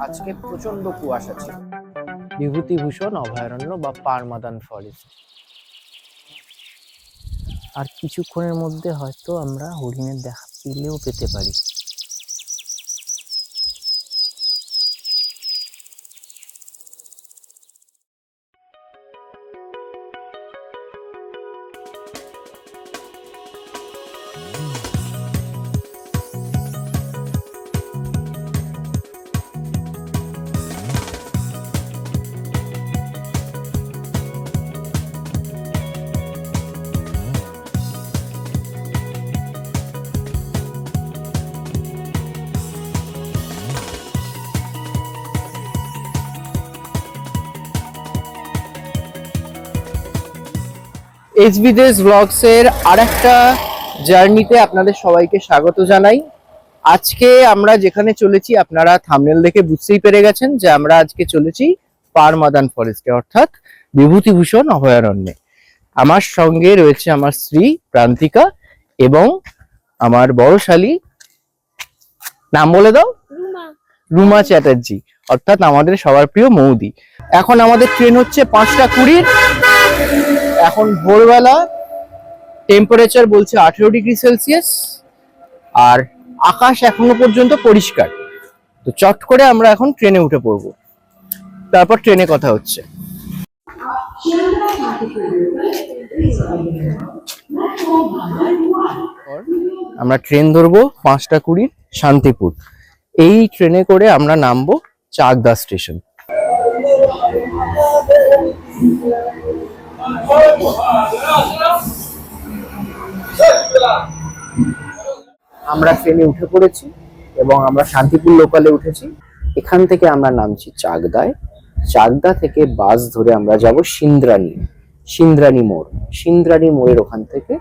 আজকে প্রচন্ড কুয়াশা ছিল। বিভূতিভূষণ অভয়ারণ্য বা পারমাদান ফরেস্ট। আর কিছুক্ষণের মধ্যে হয়তো আমরা হরিণের দেখা পেলেও পেতে পারি। এসবি দেশ ব্লগস এর আরেকটা জার্নিতে আপনাদের সবাইকে স্বাগত জানাই। আজকে আমরা যেখানে চলেছি আপনারা থাম্বনেল দেখে বুঝতেই পেরে গেছেন যে আমরা আজকে চলেছি পারমাদান ফরেস্টে, অর্থাৎ বিভূতিভূষণ অভয়ারণ্যে। আমার সঙ্গে রয়েছে আমার স্ত্রী প্রান্তিকা এবং আমার বড় শালী, নাম বলে দাও, রুমা চ্যাটার্জি, অর্থাৎ আমাদের সবার প্রিয় মৌদি। এখন আমাদের ট্রেন হচ্ছে 5:20। এখন ভোরবেলা, টেম্পারেচার বলছে 18°C, আর আকাশ এখনো পর্যন্ত পরিষ্কার। তো চট করে আমরা এখন ট্রেনে উঠে পড়বো, তারপর ট্রেনে কথা হচ্ছে। আমরা ট্রেন ধরবো 5:20 শান্তিপুর। এই ট্রেনে করে আমরা নামবো চাকদা স্টেশন। আমরা ট্রেনে উঠে পড়েছি এবং আমরা শান্তিপুর লোকালে উঠেছি। এখান থেকে আমরা নামছি চাকদায়। চাকদা থেকে বাস ধরে আমরা যাব সিন্দ্রানী মোড়। সিন্দ্রানী মোড়ের ওখান থেকে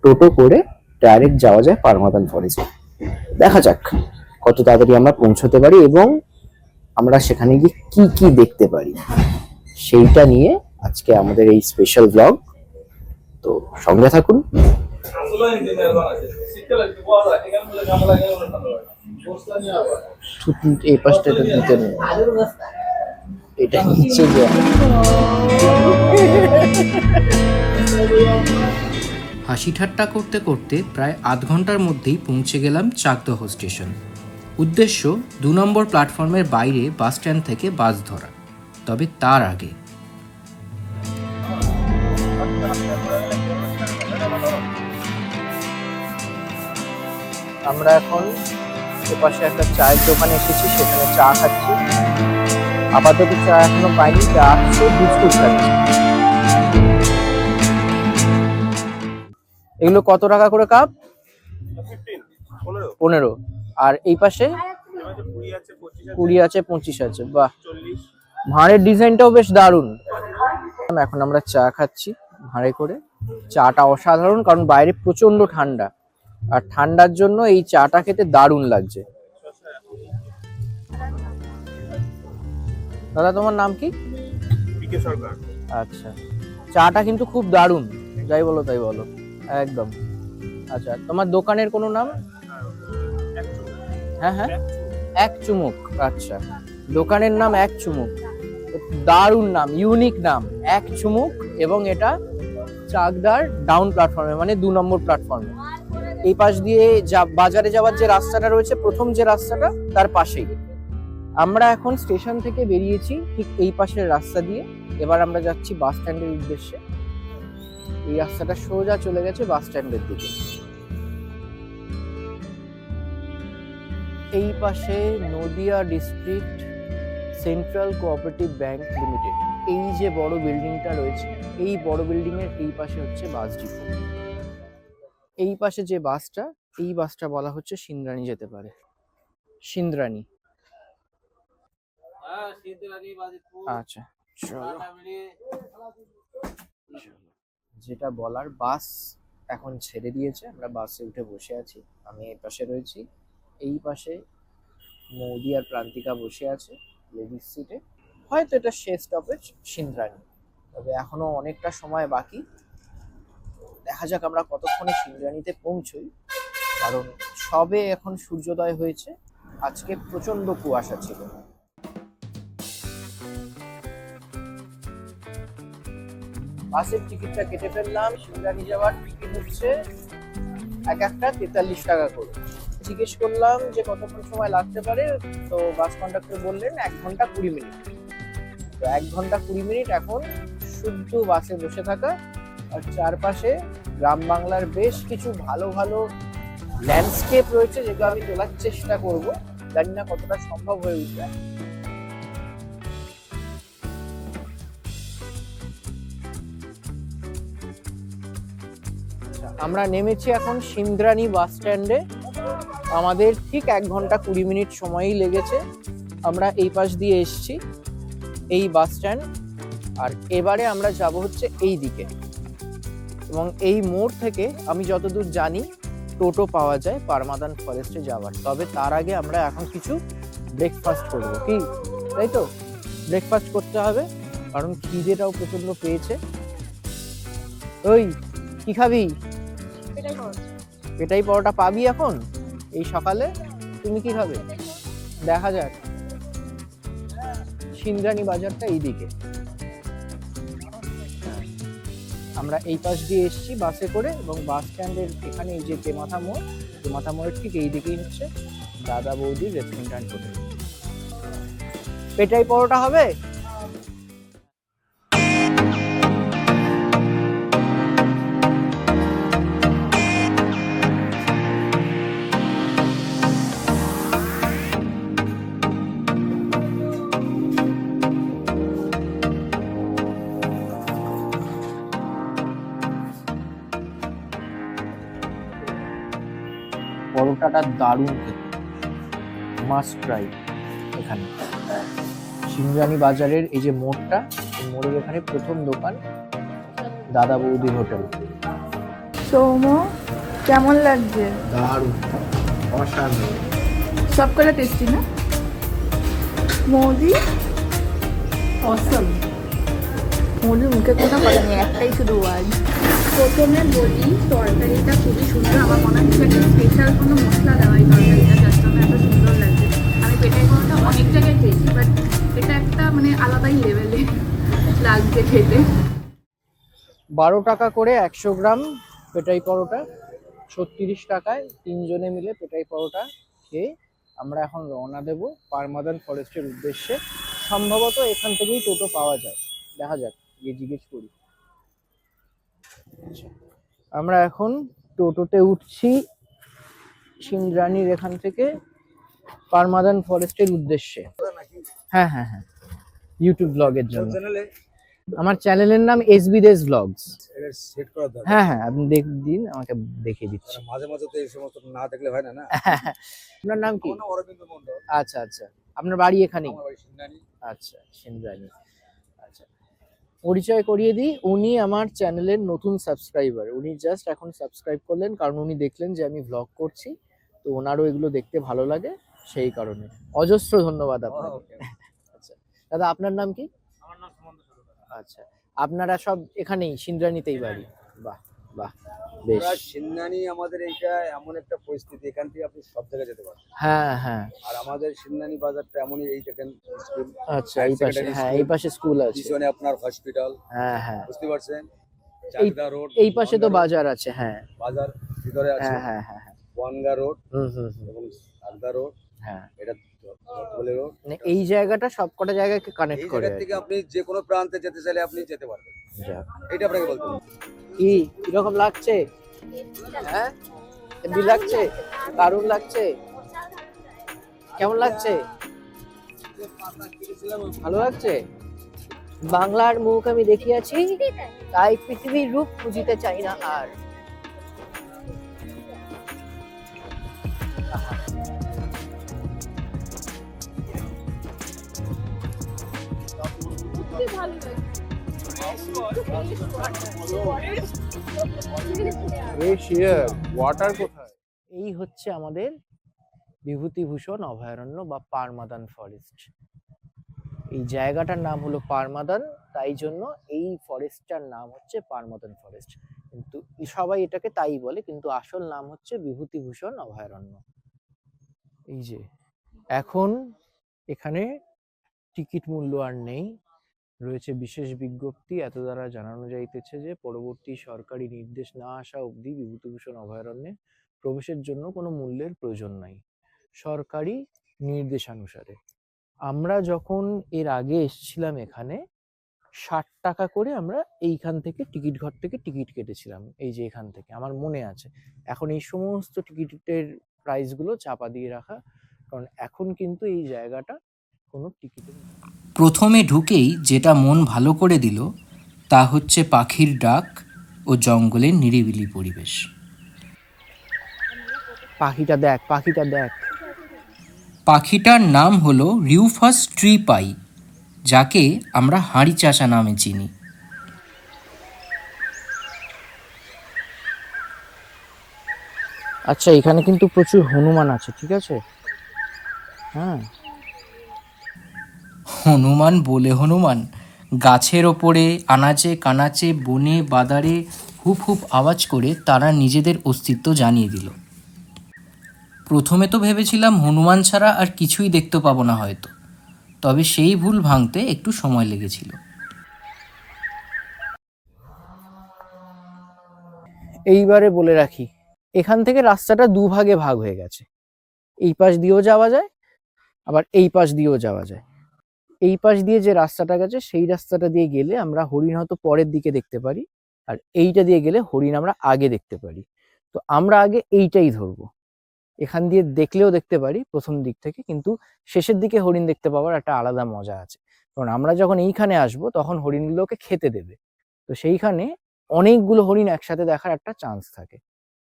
টোটো করে ডাইরেক্ট যাওয়া যায় পারমাদান ফরেস্ট। দেখা যাক কত তাড়াতাড়ি আমরা পৌঁছতে পারি এবং আমরা সেখানে গিয়ে কি কি দেখতে পারি, সেইটা নিয়ে আজকে আমাদের এই স্পেশাল ব্লগ। তো সঙ্গে থাকুন। এই পাশটা দিতে নেই, এটা নিচে হাসি ঠাট্টা করতে করতে প্রায় আধ ঘন্টার মধ্যেই পৌঁছে গেলাম চাকদহ স্টেশন। উদ্দেশ্য 2 নম্বর প্ল্যাটফর্মের বাইরে বাস স্ট্যান্ড থেকে বাস ধরা। তবে তার আগে আমরা এখন এপাশে একটা চায়ের দোকানে এসেছি, সেখানে চা খাচ্ছি। আপাতত চা এখনো পাইনি, চা আসছে, বিস্কুট খাচ্ছি। এগুলো কত টাকা করে কাপ? 15। আর এই পাশে 20 আছে, 25 আছে। বাহ, ভাঁড়ের ডিজাইনটাও বেশ দারুণ। এখন আমরা চা খাচ্ছি ভাঁড়ে করে। চাটা অসাধারণ, কারণ বাইরে প্রচন্ড ঠান্ডা, আর ঠান্ডার জন্য এই চাটা খেতে দারুণ লাগছে। দাদা, তোমার নাম কি? পিকে সরকার। আচ্ছা, চাটা কিন্তু খুব দারুণ, যাই বলো তাই বলো, একদম। আচ্ছা, তোমার দোকানের কোনো নাম? হ্যাঁ হ্যাঁ, এক চুমুক। আচ্ছা, দোকানের নাম এক চুমুক, দারুণ নাম, ইউনিক নাম, এক চুমুক। এবং এটা চাকদার ডাউন প্ল্যাটফর্মে, মানে 2 নম্বর প্ল্যাটফর্মে। এই পাশ দিয়ে বাজারে যাওয়ার যে রাস্তাটা রয়েছে, প্রথম যে রাস্তাটা, তার পাশেই। আমরা এখন স্টেশন থেকে বেরিয়েছি ঠিক এই পাশের রাস্তা দিয়ে। এবার আমরা যাচ্ছি বাস স্ট্যান্ডের উদ্দেশ্যে। এই রাস্তাটা সোজা চলে গেছে বাস স্ট্যান্ডের দিকে। এই পাশে Nadia district central cooperative bank limited, এই যে বড় বিল্ডিংটা রয়েছে, এই বড় বিল্ডিং এর এই পাশে হচ্ছে বাস ডিপো। এই পাশে যে বাসটা, এই বাসটা বলা হচ্ছে সিন্দ্রানী যেতে পারে। সিন্দ্রানী। আচ্ছা, চলো। যেটা বলার, বাস এখন ছেড়ে দিয়েছে, আমরা বাসে উঠে বসে আছি। আমি এই পাশে রয়েছি, এই পাশে মৌদি আর প্রান্তিকা বসে আছে লেডিস সিটে। হয়তো এটা শেষ স্টপেজ সিন্দ্রানী, তবে এখনো অনেকটা সময় বাকি। দেখা যাক আমরা কতক্ষণে সিন্দ্রানীতে পৌঁছই, কারণ সবে এখন সূর্যোদয় হয়েছে আজকে প্রচন্ড কুয়াশা ছিল। বাসের টিকিটটা কেটে ফেললাম। সিমরানি যাওয়ার টিকিট হচ্ছে এক একটা 43 টাকা করে। জিজ্ঞেস করলাম যে কতক্ষণ সময় লাগতে পারে, তো বাস কন্ডাক্টর বললেন 1 ঘন্টা 20 মিনিট। তো 1 ঘন্টা 20 মিনিট এখন শুদ্ধ বাসে বসে থাকা, আর চারপাশে গ্রাম বাংলার বেশ কিছু ভালো ভালো ল্যান্ডস্কেপ রয়েছে, যেগুলো আমি তোলার চেষ্টা করব, জানি না কতটা সম্ভব হয়ে উঠবে। আমরা নেমেছি এখন সিন্দ্রানী বাস স্ট্যান্ডে। আমাদের ঠিক 1 ঘন্টা 20 মিনিট সময়ই লেগেছে। আমরা এই পাশ দিয়ে এসেছি, এই বাস স্ট্যান্ড। আর এবারে আমরা যাব হচ্ছে এই দিকে, এবং এই মোড় থেকে আমি যতদূর জানি টোটো পাওয়া যায় পারমাদান ফরেস্টে যাওয়ার। তবে তার আগে আমরা এখন কিছু ব্রেকফাস্ট করবো, কি তাই তো? ব্রেকফাস্ট করতে হবে, কারণ খিদেটাও প্রচন্ড পেয়েছে। ওই কি খাবি? পেটাই পরোটা পাবি এখন এই সকালে? তুমি কি খাবে? দেখা যাক। সিন্দ্রানী বাজারটা এইদিকে। আমরা এই পাশ দিয়ে এসেছি বাসে করে, এবং বাস স্ট্যান্ডের এখানে এই যে তেমাথা মোড়, তেমাথা মোড়ের ঠিক এই দিকেই হচ্ছে দাদা বৌদির রেস্টুরেন্ট হোটেল। পেটাই পরোটা হবে? পরোটাটা দারুণ খেতে, মাস্ট ট্রাই। এখানে সিংরানী বাজারের এই যে মোড়টা, এই মোড়ের এখানে প্রথম দোকান দাদা বৌদির হোটেল। সৌম, কেমন লাগছে? দারুণ, অসাধারণ। সবকটা টেস্টি না? মৌদি অসম। মৌদির মুখে কোনো কথা নেই, একটাই শুধু ওয়ার্ড। প্রথমে বলি তরকারিটা খুবই সুন্দর। আমার মনে হচ্ছে একটা স্পেশাল কোনো মশলা দেওয়া এই তরকারিটা, যার জন্য এত সুন্দর লাগছে। আমি পেটাই পরোটা অনেক জায়গায় খেয়েছি, বাট এটা একটা মানে আলাদাই লেভেলে লাগছে খেতে। 12 টাকা করে 100 গ্রাম পেটাই পরোটা, 36 টাকায় 3 জনে মিলে পেটাই পরোটা খেয়ে আমরা এখন রওনা দেব পারমাদান ফরেস্টের উদ্দেশ্যে। সম্ভবত এখান থেকেই টোটো পাওয়া যায়, দেখা যাক, গিয়ে জিজ্ঞেস করি। আমরা এখন টোটোতে উঠছি সিন্দ্রানীর এখান থেকে পারমাদান ফরেস্টের উদ্দেশ্যে। হ্যাঁ হ্যাঁ হ্যাঁ, ইউটিউব ব্লগের জন্য। আমার চ্যানেলের নাম এসবি দেশ ব্লগস। সেট করার দরকার। হ্যাঁ হ্যাঁ, আপনি দিন, আমাকে দেখিয়ে দিচ্ছি। মাঝে মাঝে তো এই সমস্ত না দেখলে হয় না। না, আপনার নাম কি? আমার নাম অরবিন্দ মণ্ডল। আচ্ছা আচ্ছা, আপনার বাড়ি এখানেই? আমার বাড়ি সিন্দানি। আচ্ছা, সিন্দ্রানী। আচ্ছা, পরিচয় করিয়ে দিই, উনি আমার চ্যানেলের নতুন সাবস্ক্রাইবার। উনি জাস্ট এখন সাবস্ক্রাইব করলেন, কারণ উনি দেখলেন যে আমি ভ্লগ করছি, তো ওনারও এগুলো দেখতে ভালো লাগে, সেই কারণে অজস্র ধন্যবাদ আপনাকে। আচ্ছা দাদা, আপনার নাম কি? আমার নাম সুমন্ত সরকার। আচ্ছা, আপনারা সব এখানেই সিন্দ্রানীতেই বাড়ি? বাহ বাহ, বেশ। সিন্দানি আমাদের এইটা এমন একটা পরিস্থিতি, এখান থেকে আপনি সব জায়গায় যেতে পারেন। হ্যাঁ হ্যাঁ। আর আমাদের সিন্দানি বাজারটা এমনই, এই দেখেন স্কুল, আচ্ছা, এই পাশে, হ্যাঁ এই পাশে স্কুল আছে, পিছনে আপনার হসপিটাল। হ্যাঁ হ্যাঁ, বুঝতে পারছেন? চাকদা রোড, এই পাশে তো বাজার আছে। হ্যাঁ বাজার ভিতরে আছে। হ্যাঁ হ্যাঁ হ্যাঁ হ্যাঁ, বনগা রোড হুম, এবং চাকদা রোড, হ্যাঁ। এটা বলে রোড। মানে এই জায়গাটা সবকটা জায়গাকে কানেক্ট এই করে জায়গা থেকে আপনি যে কোনো প্রান্তে যেতে চাইলে আপনি যেতে পারবেন। যাক। এটা আপনাকে বলতে হবে। কি কিরকম লাগছে? হ্যাঁ, হেভি লাগছে, দারুণ লাগছে। কেমন লাগছে? ভালো লাগছে। বাংলার মুখ আমি দেখিয়াছি, তাই পৃথিবীর রূপ খুঁজিতে চাই না আর। ওয়াটার কোথায়? এই হচ্ছে আমাদের বিভূতিভূষণ অভয়ারণ্য বা পারমাদান ফরেস্ট। এই জায়গাটার নাম হলো পারমাদান, তাই জন্য এই ফরেস্টটার নাম হচ্ছে পারমাদান ফরেস্ট। কিন্তু সবাই এটাকে তাই বলে, কিন্তু আসল নাম হচ্ছে বিভূতিভূষণ অভয়ারণ্য। এই যে এখন এখানে টিকিট মূল্য আর নেই, রয়েছে বিশেষ বিজ্ঞপ্তি। এত দ্বারা জানানো যাইতেছে যে পরবর্তী সরকারি নির্দেশ না আসা অবধি বিভূতিভূষণ অভয়ারণ্যে প্রবেশের জন্য কোনো মূল্যের প্রয়োজন নাই, সরকারি নির্দেশানুসারে। আমরা যখন এর আগে এসেছিলাম এখানে 60 টাকা করে আমরা এইখান থেকে টিকিট ঘর থেকে টিকিট কেটেছিলাম, এই যে এখান থেকে আমার মনে আছে। এখন এই সমস্ত টিকিটের প্রাইসগুলো চাপা দিয়ে রাখা, কারণ এখন কিন্তু এই জায়গাটা কোনো টিকিটের প্রথমে ঢুকেই যেটা মন ভালো করে দিল তা হচ্ছে পাখির ডাক ও জঙ্গলের নিরিবিলি পরিবেশ। পাখিটা দেখ, পাখিটা দেখ। পাখিটার নাম হলো রিউফাস ট্রি পাই, যাকে আমরা হাঁড়ি চাঁচা নামে চিনি। আচ্ছা, এখানে কিন্তু প্রচুর হনুমান আছে, ঠিক আছে? হ্যাঁ, হনুমান বলে হনুমান, গাছের ওপরে আনাচে কানাচে বনে বাদারে হুপ হুপ আওয়াজ করে তারা নিজেদের অস্তিত্ব জানিয়ে দিল। প্রথমে তো ভেবেছিলাম হনুমান ছাড়া আর কিছুই দেখতে পাবো না হয়তো, তবে সেই ভুল ভাঙতে একটু সময় লেগেছিল। এইবারে বলে রাখি, এখান থেকে রাস্তাটা দুভাগে ভাগ হয়ে গেছে। এই পাশ দিয়েও যাওয়া যায়, আবার এই পাশ দিয়েও যাওয়া যায়। এই পাশ দিয়ে যে রাস্তাটা গেছে সেই রাস্তাটা দিয়ে গেলে আমরা হরিণ হয়তো পরের দিকে দেখতে পারি, আর এইটা দিয়ে গেলে হরিণ আমরা আগে দেখতে পারি। তো আমরা আগে এইটাই ধরবো। এখান দিয়ে দেখলেও দেখতে পারি প্রথম দিক থেকে, কিন্তু শেষের দিকে হরিণ দেখতে পাওয়ার একটা আলাদা মজা আছে। কারণ আমরা যখন এইখানে আসবো তখন হরিণগুলোকে খেতে দেবে, তো সেইখানে অনেকগুলো হরিণ একসাথে দেখার একটা চান্স থাকে।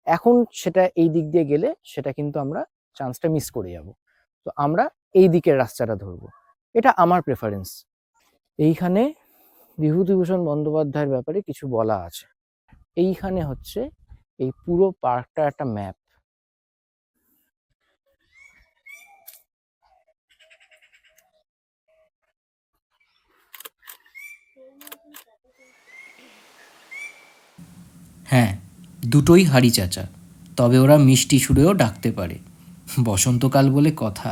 এখন সেটা এই দিক দিয়ে গেলে সেটা কিন্তু আমরা চান্সটা মিস করে যাব। তো আমরা এই দিকের রাস্তাটা ধরবো, এটা আমার প্রেফারেন্স। এইখানে বিভূতিভূষণ বন্দ্যোপাধ্যায়ের ব্যাপারে কিছু বলা আছে। এইখানে হচ্ছে এই পুরো পার্কটা একটা ম্যাপ। হ্যাঁ, দুটোই হাঁড়ি চাচা, তবে ওরা মিষ্টি সুরেও ডাকতে পারে, বসন্তকাল বলে কথা।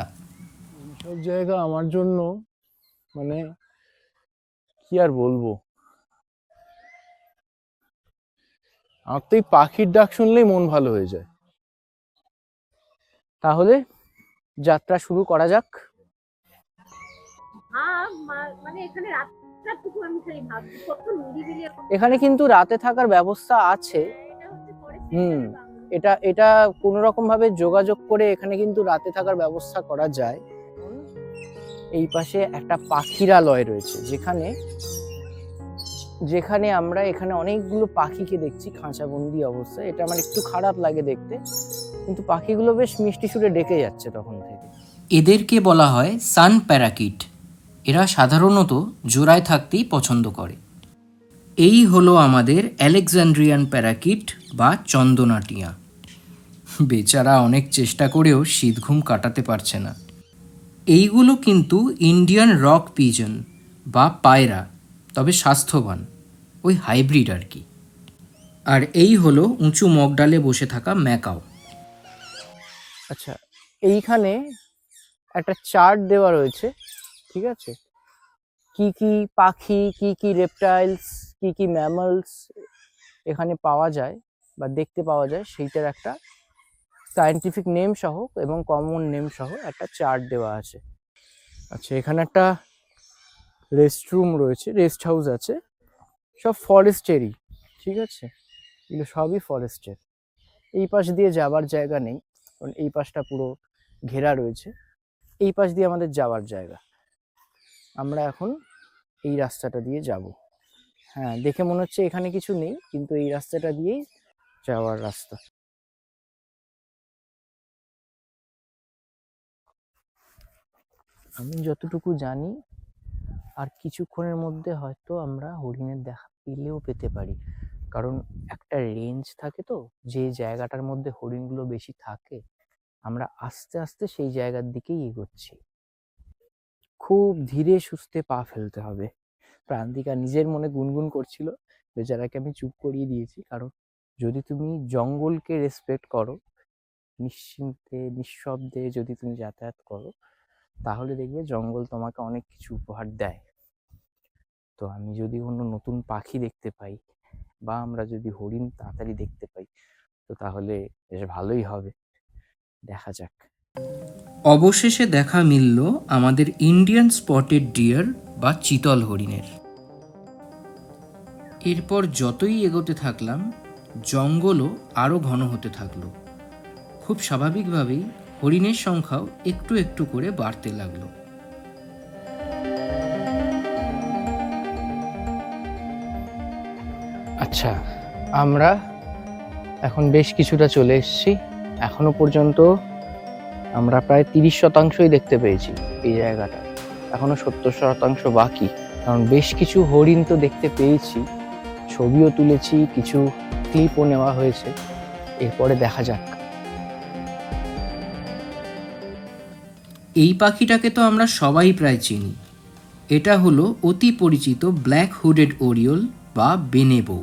সব জায়গা আমার জন্য মানে কি আর বলবো, আমার তো এই পাখির ডাক শুনলেই মন ভালো হয়ে যায়। তাহলে যাত্রা শুরু করা যাক। মানে এখানে রাতটুকু আমি খালি ভাবছি কত নিরিবিলি। এখানে কিন্তু রাতে থাকার ব্যবস্থা আছে। এটা হচ্ছে হুম, এটা এটা কোনো রকম ভাবে যোগাযোগ করে এখানে কিন্তু রাতে থাকার ব্যবস্থা করা যায়। এই পাশে একটা পাখিরালয় রয়েছে, যেখানে যেখানে আমরা এখানে অনেকগুলো পাখিকে দেখছি খাঁচাবন্দি অবস্থায়। এটা আমার একটু খারাপ লাগে দেখতে, কিন্তু পাখিগুলো বেশ মিষ্টি সুরে ডেকে যাচ্ছে তখন থেকে। এদেরকে বলা হয় সান প্যারাকিট। এরা সাধারণত জোড়ায় থাকতেই পছন্দ করে। এই হলো আমাদের আলেকজান্ড্রিয়ান প্যারাকিট বা চন্দনা টিয়া। বেচারা অনেক চেষ্টা করেও শীতঘুম কাটাতে পারছে না। এইগুলো কিন্তু ইন্ডিয়ান রক পিজন বা পায়রা, তবে স্বাস্থ্যবান, ওই হাইব্রিড আর কি। আর এই হলো উঁচু মগডালে বসে থাকা ম্যাকাও। আচ্ছা, এইখানে একটা চার্ট দেওয়া রয়েছে, ঠিক আছে? কি কি পাখি, কি কি রেপটাইলস, কি কি ম্যামলস এখানে পাওয়া যায় বা দেখতে পাওয়া যায়, সেইটার একটা সায়েন্টিফিক নেম সহ এবং কমন নেম সহ একটা চার্ট দেওয়া আছে। আচ্ছা, এখানে একটা রেস্টরুম রয়েছে, রেস্ট হাউস আছে, সব ফরেস্টেরই, ঠিক আছে? এগুলো সবই ফরেস্টের। এই পাশ দিয়ে যাবার জায়গা নেই, কারণ এই পাশটা পুরো ঘেরা রয়েছে। এই পাশ দিয়ে আমাদের যাওয়ার জায়গা। আমরা এখন এই রাস্তাটা দিয়ে যাব। হ্যাঁ, দেখে মনে হচ্ছে এখানে কিছু নেই, কিন্তু এই রাস্তাটা দিয়েই যাওয়ার রাস্তা। আমি যতটুকু জানি আর কিছুক্ষণের মধ্যে হয়তো আমরা হরিণের দেখা পেলেও পেতে পারি, কারণ একটা রেঞ্জ থাকে তো, যে জায়গাটার মধ্যে হরিণগুলো বেশি থাকে আমরা আস্তে আস্তে সেই জায়গার দিকেই এগোচ্ছি। খুব ধীরে সুস্থে পা ফেলতে হবে। প্রান্তিকা নিজের মনে গুনগুন করছিল, বেচারাকে আমি চুপ করিয়ে দিয়েছি, কারণ যদি তুমি জঙ্গলকে রেসপেক্ট করো নিশ্চিন্তে নিঃশব্দে যদি তুমি যাতায়াত করো, তাহলে দেখবে জঙ্গল তোমাকে অনেক কিছু উপহার দেয়। তো আমি যদি কোনো নতুন পাখি দেখতে পাই বা আমরা যদি হরিণ তাড়াতাড়ি দেখতে পাই, তো তাহলে বেশ ভালোই হবে। দেখা যাক। অবশেষে দেখা মিলল আমাদের ইন্ডিয়ান স্পটেড ডিয়ার বা চিতল হরিণের। এরপর যতই এগোতে থাকলাম, জঙ্গলও আরও ঘন হতে থাকলো। খুব স্বাভাবিকভাবেই হরিণের সংখ্যাও একটু একটু করে বাড়তে লাগলো। আচ্ছা, আমরা এখন বেশ কিছুটা চলে এসেছি। এখনো পর্যন্ত আমরা প্রায় 30% দেখতে পেয়েছি এই জায়গাটা। এখনো 70% বাকি, কারণ বেশ কিছু হরিণ তো দেখতে পেয়েছি, ছবিও তুলেছি, কিছু ক্লিপও নেওয়া হয়েছে। এরপরে দেখা যাক। এই পাখিটাকে তো আমরা সবাই প্রায় চিনি। এটা হলো অতি পরিচিত ব্ল্যাক হুডেড ওরিওল বা বেনেবৌ।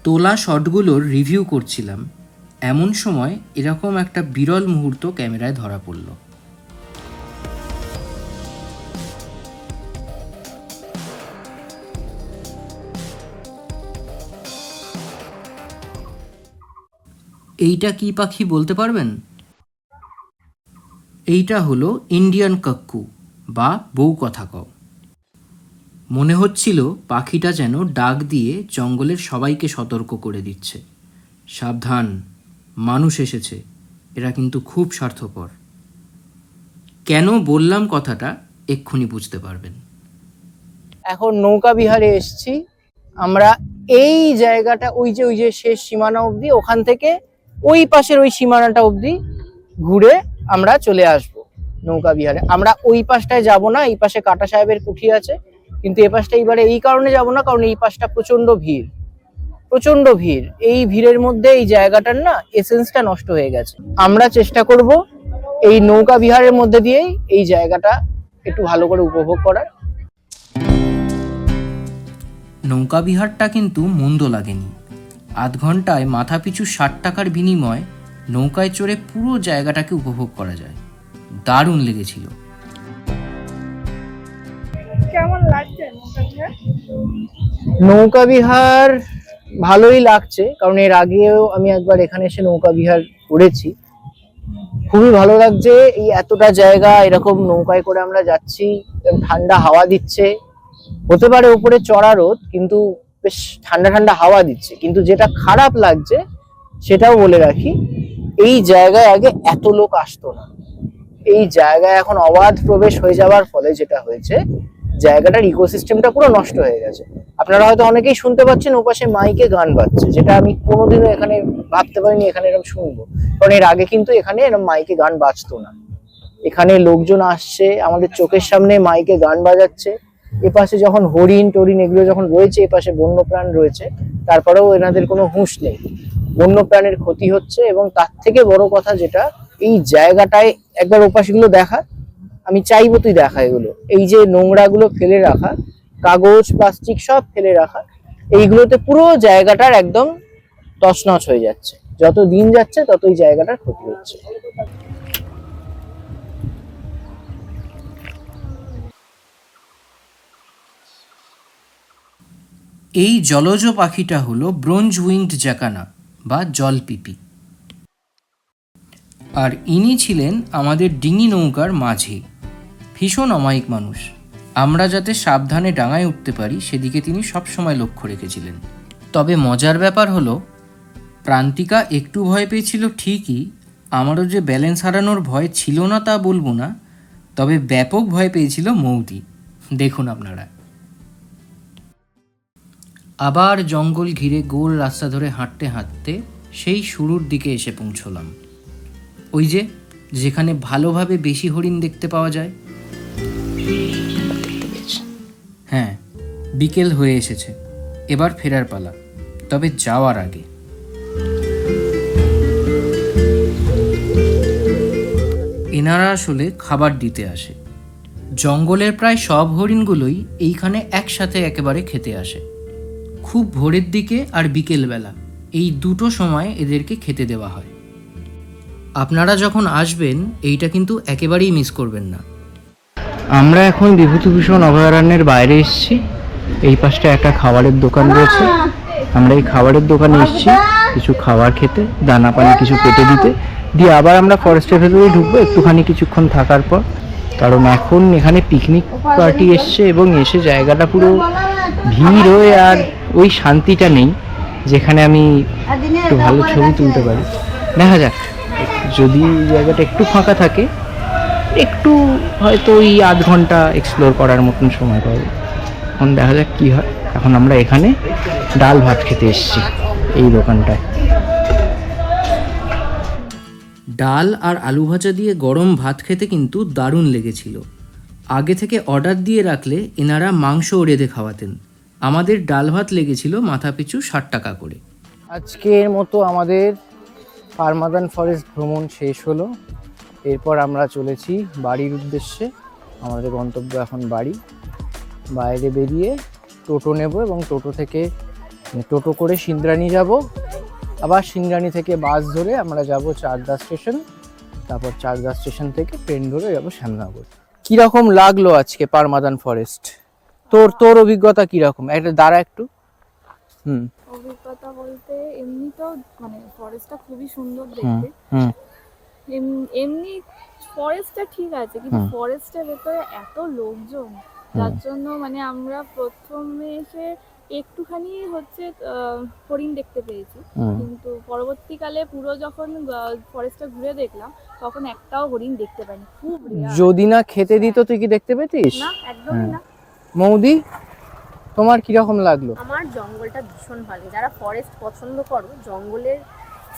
তোলা শটগুলোর রিভিউ করছিলাম, এমন সময় এরকম একটা বিরল মুহূর্ত ক্যামেরায় ধরা পড়ল। এইটা কি পাখি বলতে পারবেন? এইটা হলো ইন্ডিয়ান কাক্কু বা বউ কথা কও। মনে হচ্ছিল পাখিটা যেন ডাক দিয়ে জঙ্গলের সবাইকে সতর্ক করে দিচ্ছে, সাবধান, মানুষ এসেছে, এরা কিন্তু খুব স্বার্থপর। কেন বললাম কথাটা এক্ষুনি বুঝতে পারবেন। এখন নৌকা বিহারে এসেছি আমরা। এই জায়গাটা ওই যে শেষ সীমানা অবধি, ওখান থেকে ওই পাশের ওই সীমানাটা অবধি ঘুরে আমরা চলে আসব নৌকা বিহারে। আমরা ওই পাশটায় যাব না, এই পাশে কাটা সাহেবের কুঠি আছে, কিন্তু এই পাশটা এইবারে এই কারণে যাব না, কারণ এই পাশটা প্রচন্ড ভিড়, প্রচন্ড ভিড়। এই ভিড়ের মধ্যে এই জায়গাটার না এসেন্সটা নষ্ট হয়ে গেছে। আমরা চেষ্টা করব এই নৌকা বিহারের মধ্যে দিয়েই এই জায়গাটা একটু ভালো করে উপভোগ করার। নৌকা বিহারটা কিন্তু মন্দ লাগেনি। আধ ঘন্টায় মাথাপিছু 60 টাকার বিনিময়ে নৌকায় চড়ে পুরো জায়গাটাকে উপভোগ করা যায়। দারুণ লেগেছিল। কেমন লাগছে নৌকা বিহার? নৌকা বিহার ভালোই লাগছে, কারণ এর আগেও আমি একবার এখানে এসে নৌকা বিহার করেছি। খুবই ভালো লাগছে। এই এতটা জায়গা এরকম নৌকায় করে আমরা যাচ্ছি, ঠান্ডা হাওয়া দিচ্ছে। হতে পারে উপরে চড়া রোদ, কিন্তু বেশ ঠান্ডা ঠান্ডা হাওয়া দিচ্ছে। কিন্তু যেটা খারাপ লাগছে সেটাও বলে রাখি, এই জায়গায় আগে এত লোক আসতো না। এই জায়গায় এখন অবাধ প্রবেশ হয়ে যাওয়ার ফলে যেটা হয়েছে, জায়গাটার ইকোসিস্টেমটা পুরো নষ্ট হয়ে গেছে। আপনারা হয়তো অনেকেই শুনতে পাচ্ছেন ওপাশে মাইকে গান বাজছে, যেটা আমি কোনোদিনও এখানে ভাবতে পারিনি এখানে এরকম শুনবো। কারণ এর আগে কিন্তু এখানে এরকম মাইকে গান বাজতো না। এখানে লোকজন আসছে, আমাদের চোখের সামনে মাইকে গান বাজাচ্ছে। এপাশে যখন হরিণ টরিণ এগুলো যখন রয়েছে, এপাশে বন্যপ্রাণ রয়েছে, তারপরেও এনাদের কোনো হুঁশ নেই। বন্যপ্রাণের ক্ষতি হচ্ছে, এবং তার থেকে বড় কথা যেটা, এই জায়গাটায় একবার ওপাশগুলো দেখা, আমি চাইবো তুই দেখা এগুলো। এই যে নোংরা গুলো ফেলে রাখা, কাগজ প্লাস্টিক সব ফেলে রাখা, এইগুলোতে পুরো জায়গাটার একদম তছনছ হয়ে যাচ্ছে। যত দিন যাচ্ছে ততই জায়গাটার ক্ষতি হচ্ছে। এই জলজ পাখিটা হলো ব্রোঞ্জ উইংড জ্যাকানা বা জলপিপি। আর ইনি ছিলেন আমাদের ডিঙি নৌকার মাঝি। ভীষণ অমায়িক মানুষ। আমরা যাতে সাবধানে ডাঙায় উঠতে পারি সেদিকে তিনি সবসময় লক্ষ্য রেখেছিলেন। তবে মজার ব্যাপার হলো, প্রান্তিকা একটু ভয় পেয়েছিল ঠিকই, আমারও যে ব্যালেন্স হারানোর ভয় ছিল না তা বলবো না, তবে ব্যাপক ভয় পেয়েছিল মৌদি। দেখুন আপনারা। আবার জঙ্গল ঘিরে গোল রাস্তা ধরে হাঁটতে হাঁটতে সেই শুরুর দিকে এসে পৌঁছলাম। ওই যে যেখানে ভালোভাবে বেশি হরিণ দেখতে পাওয়া যায়। হ্যাঁ, বিকেল হয়ে এসেছে, এবার ফেরার পালা। তবে যাওয়ার আগে এনারা আসলে খাবার দিতে আসে। জঙ্গলের প্রায় সব হরিণগুলোই এইখানে একসাথে একেবারে খেতে আসে। খুব ভোরের দিকে আর বিকেলবেলা এই দুটো সময় এদেরকে খেতে দেওয়া হয়। আপনারা যখন আসবেন এইটা কিন্তু একেবারেই মিস করবেন না। আমরা এখন বিভূতিভূষণ অভয়ারণ্যের বাইরে এসেছি। এই পাশটা একটা খাবারের দোকান রয়েছে। আমরা এই খাবারের দোকানে এসেছি কিছু খাবার খেতে, দানা পানি কিছু পেটে দিতে, দিয়ে আবার আমরা ফরেস্টের ভেতরে ঢুকবো একটুখানি কিছুক্ষণ থাকার পর। কারণ এখন এখানে পিকনিক পার্টি এসছে এবং এসে জায়গাটা পুরো ভিড় হয়ে আর ওই শান্তিটা নেই যেখানে আমি একটু ভালো ছবি তুলতে পারি। দেখা যাক, যদি জায়গাটা একটু ফাঁকা থাকে একটু হয়তো ওই আধ ঘন্টা এক্সপ্লোর করার মতন সময় পাবো। এখন দেখা যাক কি হয়। এখন আমরা এখানে ডাল ভাত খেতে এসেছি এই দোকানটায়। ডাল আর আলু ভাজা দিয়ে গরম ভাত খেতে কিন্তু দারুণ লেগেছিল। আগে থেকে অর্ডার দিয়ে রাখলে এনারা মাংসও রেঁধে খাওয়াতেন। আমাদের ডাল ভাত লেগেছিল মাথাপিছু 60 টাকা করে। আজকের মতো আমাদের পারমাদান ফরেস্ট ভ্রমণ শেষ হলো। এরপর আমরা চলেছি বাড়ির উদ্দেশ্যে। আমাদের গন্তব্য এখন বাড়ি। বাইরে বেরিয়ে টোটো নেব এবং টোটো করে সিন্দ্রানী যাব। আবার সিন্দ্রানী থেকে বাস ধরে আমরা যাব চাকদা স্টেশন। তারপর চাকদা স্টেশন থেকে ট্রেন ধরে যাবো শ্যামনগর। কীরকম লাগলো আজকে পারমাদান ফরেস্ট? তোর অভিজ্ঞতা কীরকম? একটা দাঁড়া একটু। অভিজ্ঞতা বলতে এমনি তো মানে ফরেস্টটা খুবই সুন্দর দেখতে। এমনি ফরেস্টটা ঠিক আছে, কিন্তু ফরেস্টের ভেতরে এত লোকজন, যার জন্য মানে আমরা প্রথমে এসে একটুখানি হচ্ছে হরিণ দেখতে পেয়েছি, কিন্তু পরবর্তীকালে পুরো যখন ফরেস্টটা ঘুরে দেখলাম তখন একটাও হরিণ দেখতে পাইনি। খুব rare। যদি না খেতে দিত তুই কি দেখতে পেতিস? না, একদমই না। মৌদি, তোমার কিরকম লাগলো? আমার জঙ্গলটা ভীষণ ভালো। যারা ফরেস্ট পছন্দ করো, জঙ্গলের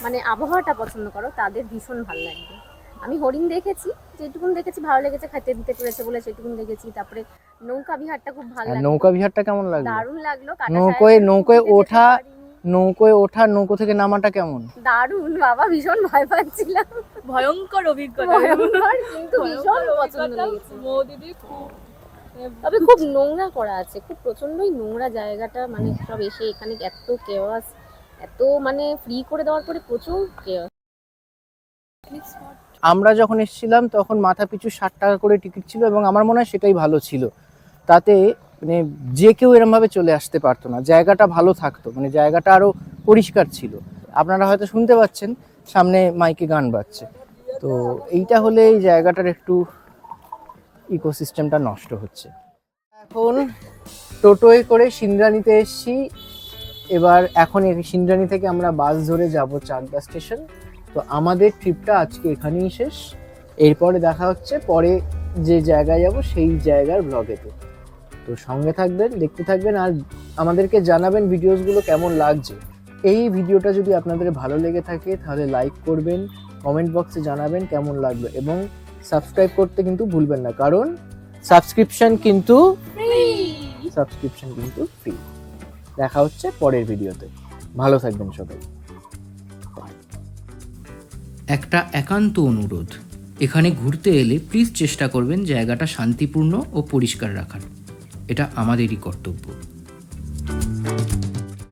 মানে আবহাওয়াটা পছন্দ করো, তাদের ভীষণ ভালো লাগবে। আমি হরিণ দেখেছি, যেটুকুন দেখেছি ভালো লেগেছে, খাইতে দিতে পেরেছে বলে সেটুকুন দেখেছি। তারপরে নৌকা বিহারটা খুব ভালো লাগলো। নৌকা বিহারটা কেমন লাগলো? দারুণ লাগলো। নৌকোয় ওঠা নৌকো থেকে নামাটা কেমন? দারুণ বাবা, ভীষণ ভয় পাচ্ছিলাম। ভয়ঙ্কর অভিজ্ঞতা, ভয়ঙ্কর, কিন্তু ভীষণ পছন্দ লেগেছে। তবে খুব নোংরা করা আছে, খুব প্রচন্ডই নোংরা জায়গাটা। মানে সব এসে এখানে এত কেওয়াস, এত মানে ফ্রি করে দেওয়ার পরে প্রচুর কেওয়াস। আমরা যখন এসেছিলাম তখন মাথা পিছু 60 টাকা করে টিকিট ছিল এবং আমার মনে হয় সেটাই ভালো ছিল। তাতে মানে যে কেউ এরমভাবে চলে আসতে পারতো না, জায়গাটা ভালো থাকতো, মানে জায়গাটা আরো পরিষ্কার ছিল। আপনারা হয়তো শুনতে পাচ্ছেন সামনে মাইকে গান বাজছে। তো এইটা হলে এই জায়গাটার একটু ইকোসিস্টেমটা নষ্ট হচ্ছে। এখন টোটোয় করে সিন্দ্রানীতে এসেছি। এবার এখন এই সিন্দ্রানী থেকে আমরা বাস ধরে যাব চাকদা স্টেশন। তো আমাদের ট্রিপটা আজকে এখানেই শেষ। এরপরে দেখা হচ্ছে পরে যে জায়গায় যাব সেই জায়গার ব্লগেতে। তো সঙ্গে থাকবেন, দেখতে থাকবেন আর আমাদেরকে জানাবেন ভিডিওসগুলো কেমন লাগছে। এই ভিডিওটা যদি আপনাদের ভালো লেগে থাকে তাহলে লাইক করবেন, কমেন্ট বক্সে জানাবেন কেমন লাগবে এবং সাবস্ক্রাইব করতে কিন্তু ভুলবেন না, কারণ সাবস্ক্রিপশন কিন্তু ফ্রি। দেখা হচ্ছে পরের ভিডিওতে। ভালো থাকবেন সবাই। একটা একান্ত অনুরোধ, এখানে ঘুরতে এলে প্লিজ চেষ্টা করবেন জায়গাটা শান্তিপূর্ণ ও পরিষ্কার রাখার। এটা আমাদেরই কর্তব্য।